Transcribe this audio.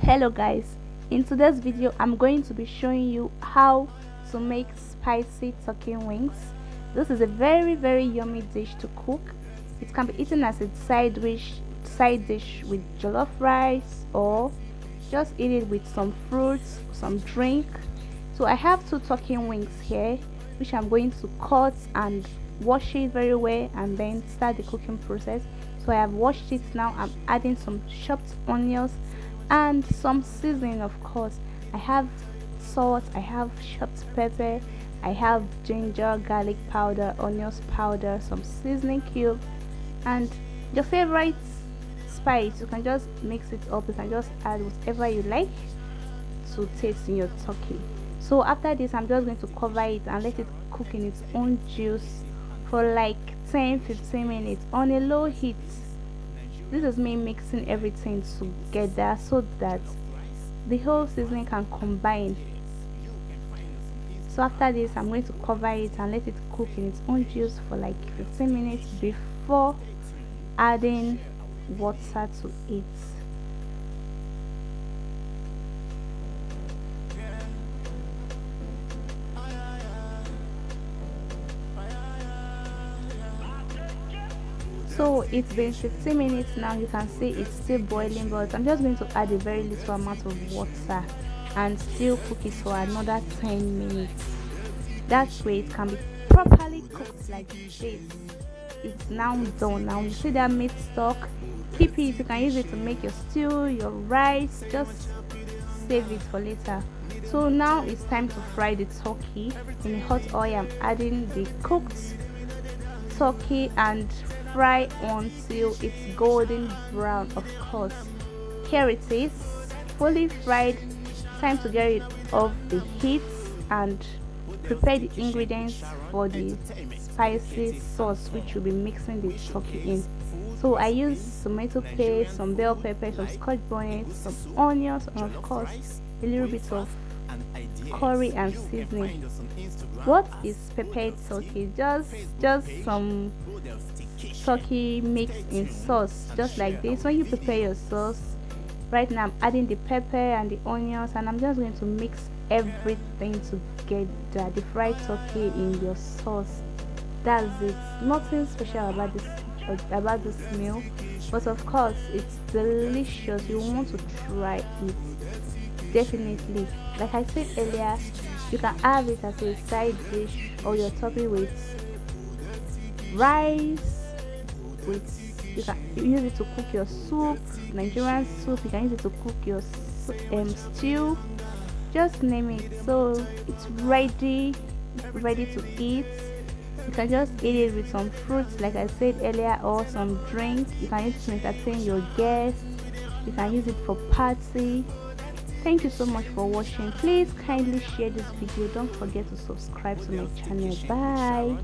Hello guys, in today's video I'm going to be showing you how to make spicy turkey wings. This is a very yummy dish to cook. It can be eaten as a side dish with jollof rice, or just eat it with some fruits, some drink. So I have two turkey wings here, which I'm going to cut and wash it very well and then start the cooking process. So I have washed it. Now I'm adding some chopped onions and some seasoning. Of course, I have salt, I have chopped pepper, I have ginger, garlic powder, onions powder, some seasoning cube, and your favorite spice. You can just mix it up. You can just add whatever you like to taste in your turkey. So after this, I'm just going to cover it and let it cook in its own juice for like 10-15 minutes on a low heat. This is me mixing everything together so that the whole seasoning can combine. So after this, I'm going to cover it and let it cook in its own juice for like 15 minutes before adding water to it. So it's been 15 minutes now. You can see it's still boiling, but I'm just going to add a very little amount of water and still cook it for another 10 minutes. That way it can be properly cooked like this. It's now done. Now you see that meat stock, keep it. You can use it to make your stew, your rice. Just save it for later. So now it's time to fry the turkey. In a hot oil, I'm adding the cooked turkey and fry until it's golden brown. Of course, here it is, fully fried. Time to get rid of the heat and prepare the ingredients for the spicy sauce, which will be mixing the turkey in. So I use tomato paste, some bell pepper, some scotch bonnet, some onions, and of course a little bit of curry and seasoning. What is peppered turkey? Just some turkey mixed in sauce, just like this. When you prepare your sauce, right now I'm adding the pepper and the onions, and I'm just going to mix everything together. The fried turkey in your sauce. That's it. Nothing special about this meal, but of course it's delicious. You want to try it, definitely. Like I said earlier, you can have it as a side dish, or your topping with rice. You can use it to cook your soup, Nigerian soup. You can use it to cook your stew, just name it. So it's ready to eat. You can just eat it with some fruits, like I said earlier, or some drink. You can use it to entertain your guests. You can use it for party. Thank you so much for watching. Please kindly share this video. Don't forget to subscribe to my channel. Bye.